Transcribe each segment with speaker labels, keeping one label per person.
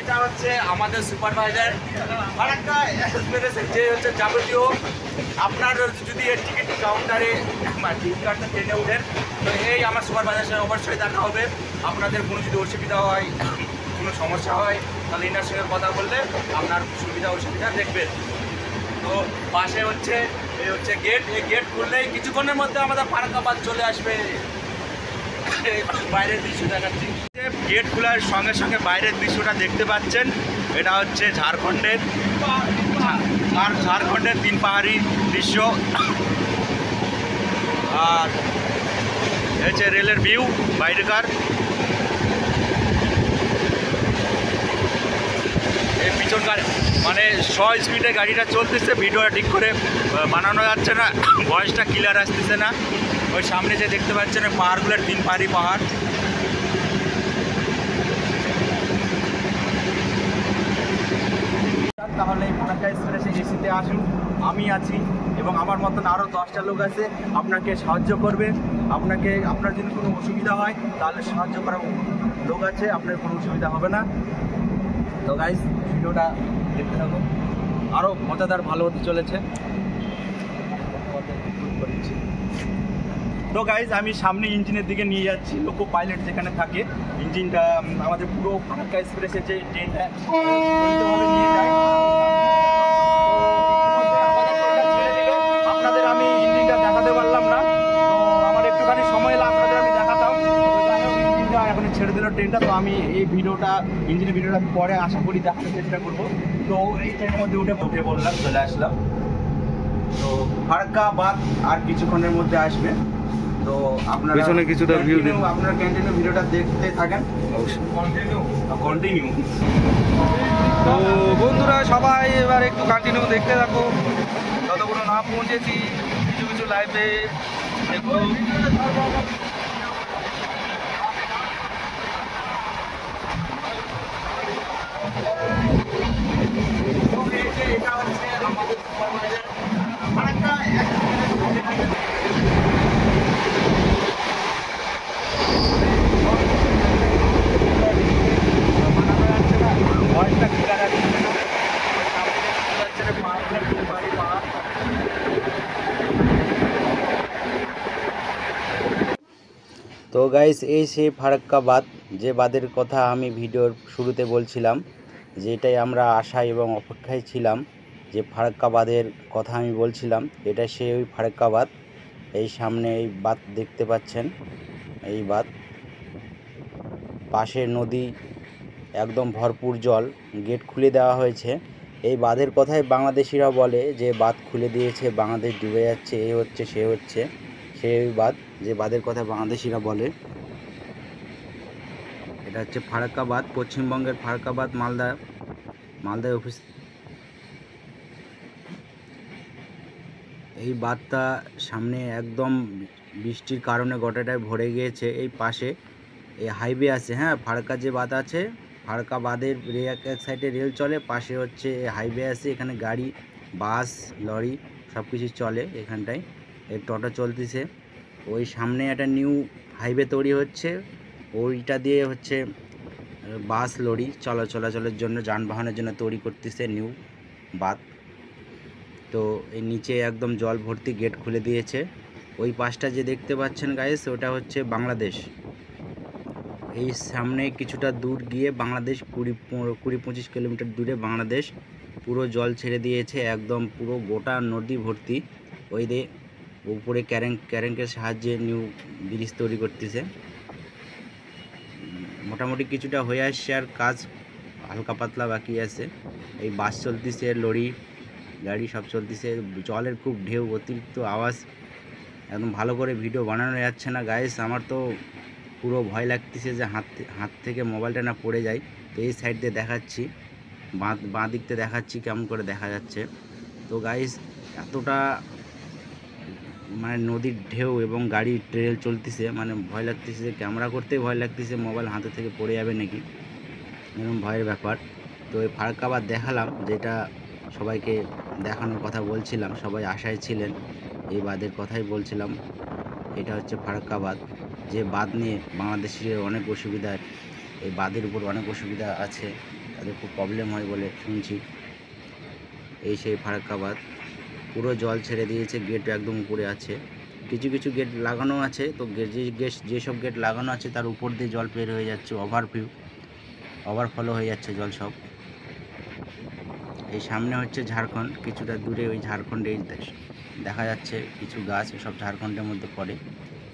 Speaker 1: এটা হচ্ছে আমাদের সুপারভাইজার ফারাক্কা এক্সপ্রেসের যে হচ্ছে যাবতীয় আপনার যদি এর টিকিট কাউন্টারে টিকিট কাটতে ট্রেনে উঠেন তো এই আমার সুপারভাইজারের সঙ্গে অবশ্যই দেখা হবে। আপনাদের কোনো যদি অসুবিধা হয় কোনো সমস্যা হয় তাহলে এনার সঙ্গে কথা বললে আপনার সুবিধা অসুবিধা দেখবেন। তো পাশে হচ্ছে এই হচ্ছে গেট, এই গেট খুললেই কিছুক্ষণের মধ্যে আমাদের ফারাক্কাবাদ চলে আসবে। বাইরের দৃশ্য দেখাচ্ছি, গেট খোলার সঙ্গে সঙ্গে বাইরের দৃশ্যটা দেখতে পাচ্ছেন। এটা হচ্ছে ঝাড়খণ্ডের তিন পাহাড়ি দৃশ্য, আর হচ্ছে রেলের ভিউ বাইরেকার। এই পিছনকার মানে 100 স্পিডে গাড়িটা চলতেছে, ভিডিওটা ঠিক করে বানানো যাচ্ছে না, ভয়েসটা ক্লিয়ার আসতেছে না। ওই সামনে যে দেখতে পাচ্ছেন পাহাড়গুলোর তিন পাহাড়ি পাহাড়। তাহলে ফারাক্কা এক্সপ্রেসে এসিতে আসুন, আমি আছি এবং আমার মতন আরও 10টা লোক আছে, আপনাকে সাহায্য করবে। আপনার যদি কোনো অসুবিধা হয় তাহলে সাহায্য করার লোক আছে, আপনার কোনো অসুবিধা হবে না। তো গাইস ভিডিওটা দেখতে থাকুন, আরও মজাদার ভালো হতে চলেছে। তো গাইজ আমি সামনে ইঞ্জিনের দিকে নিয়ে যাচ্ছি, লোকো পাইলট যেখানে থাকে ইঞ্জিনটা আমাদের পুরো ফারাক্কা এক্সপ্রেসের যে ট্রেনটা নিয়ে যায়। আপনাদের আমি ইঞ্জিনটা দেখাতে পারলাম না, তো আমার একটুখানি সময় এলে আপনাদের আমি দেখাতাম। ইঞ্জিনটা এখন ছেড়ে দিল ট্রেনটা, তো আমি এই ইঞ্জিনের ভিডিওটা পরে আশা করি দেখানোর চেষ্টা করবো। তো এই ট্রেনের মধ্যে উঠে বললাম চলে আসলাম। তো ফারাক্কাবাদ আর কিছুক্ষণের মধ্যে আসবে। তো আপনারা পিছনে কিছুটা ভিউ দিন, আপনারা কন্টিনিউ ভিডিওটা দেখতে থাকেন, অবশ্যই কন্টিনিউ।
Speaker 2: তো বন্ধুরা সবাই এবার একটু কন্টিনিউ দেখতে থাকো, যতক্ষণ না পৌঁছেছি কিছু লাইভে একটু।
Speaker 1: এটা হচ্ছে আমাদের ফারাক্কা
Speaker 3: তো গাইস এই সেই ফারাক্কাবাদ, যে বাদের কথা আমি ভিডিওর শুরুতে বলছিলাম, যেটাই আমরা আশায় এবং অপেক্ষায় ছিলাম, যে ফারাক্কাবাদের কথা আমি বলছিলাম, এটা সেই ওই ফারাক্কাবাদ। এই সামনে এই বাঁধ দেখতে পাচ্ছেন, এই বাঁধ, পাশে নদী, একদম ভরপুর জল, গেট খুলে দেওয়া হয়েছে। এই বাঁধের কথাই বাংলাদেশিরা বলে যে বাঁধ খুলে দিয়েছে, বাংলাদেশ ডুবে যাচ্ছে, এই হচ্ছে সে হচ্ছে, সেই বাঁধ যে বাঁধের কথা বাংলাদেশিরা বলে। এটা হচ্ছে ফারাক্কাবাদ, পশ্চিমবঙ্গের ফারাক্কাবাদ, মালদায় অফিস। এই বাঁধটা সামনে একদম বৃষ্টির কারণে গোটাটায় ভরে গিয়েছে। এই পাশে এই হাইওয়ে আছে, হ্যাঁ, ফারাক্কা যে বাঁধ আছে, ফারাক্কা বাঁধের এক সাইডে রেল চলে, পাশে হচ্ছে হাইওয়ে আছে, এখানে গাড়ি, বাস, লরি সব কিছু চলে এখানটায়। এই টোটো চলতেছে, ওই সামনে একটা নিউ হাইওয়ে তৈরি হচ্ছে, ওইটা দিয়ে হচ্ছে বাস লরি চলাচলের জন্য, যানবাহনের জন্য তৈরি করতেছে নিউ বাঁধ। তো এই নিচে একদম জল ভর্তি, গেট খুলে দিয়েছে। ওই পাশটা যে দেখতে পাচ্ছেন গাইস, ওটা হচ্ছে বাংলাদেশ। এই সামনে কিছুটা দূর গিয়ে বাংলাদেশ, 20-25 কিলোমিটার দূরে বাংলাদেশ। পুরো জল ছেড়ে দিয়েছে, একদম পুরো গোটা নদী ভর্তি। ওই দিয়ে উপরে ক্যারেঙ্কের সাহায্যে নিউ ব্রিজ তৈরি করতেছে। মোটামুটি কিছুটা হয়ে আসছে, আর কাজ হালকা পাতলা বাকি আছে। এই বাস চলতেছে, লরি গাড়ি সব চলতেছে, জলের খুব ঢেউ, অতিরিক্ত আওয়াজ, একদম ভালো করে ভিডিও বানানো যাচ্ছে না গাইস। আমার তো পুরো ভয় লাগতেছে যে হাত থেকে মোবাইলটা না পড়ে যায়। তো এই সাইড দিয়ে দেখাচ্ছি, বাঁ দিকতে দেখাচ্ছি কেমন করে দেখা যাচ্ছে। তো গাইস এতটা মানে নদীর ঢেউ এবং গাড়ি ট্রেল চলতেছে, মানে ভয় লাগতেছে, যে ক্যামেরা করতেই ভয় লাগতেছে, মোবাইল হাতে থেকে পড়ে যাবে নাকি, এরকম ভয়ের ব্যাপার। তো এই ফারাক্কাবাদ দেখালাম, যেটা সবাইকে দেখানোর কথা বলছিলাম, সবাই আশায় ছিলেন, এই বাঁধের কথাই বলছিলাম। এটা হচ্ছে ফারাক্কাবাদ, যে বাঁধ নিয়ে বাংলাদেশের অনেক অসুবিধা, এই বাঁধের উপর অনেক অসুবিধা আছে। তাদের খুব প্রবলেম হয় বলে শুনছি। এই সেই ফারাক্কা বাঁধ পুরো জল ছেড়ে দিয়েছে, গেট একদম উপরে আছে, কিছু কিছু গেট লাগানো আছে, তো যেসব গেট লাগানো আছে তার উপর দিয়ে জল বের হয়ে যাচ্ছে, ওভারফ্লো হয়ে যাচ্ছে জল সব। এই সামনে হচ্ছে ঝাড়খণ্ড, কিছুটা দূরে ওই ঝাড়খণ্ডে দেখা যাচ্ছে কিছু গাছ, সব ঝাড়খণ্ডের মধ্যে পড়ে।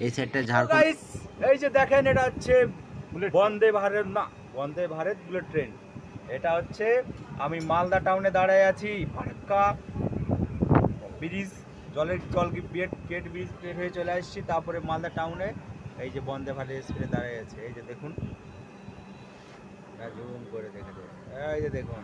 Speaker 3: এই সাইডটা ঝাড়খণ্ড।
Speaker 1: গাইস এই যে দেখেন এটা হচ্ছে বন্দে ভারত না, বন্দে ভারত বুলেট ট্রেন। এটা হচ্ছে আমি মালদা টাউনে দাঁড়ায় আছি, ফারাক্কা ব্রিজ, গেট ব্রিজ পের হয়ে চলে আসছি, তারপরে মালদা টাউনে এই যে বন্দে ভারত এক্সপ্রেস দাঁড়ায় আছে। এই যে দেখুন, জুম করে দেখে, এই যে দেখুন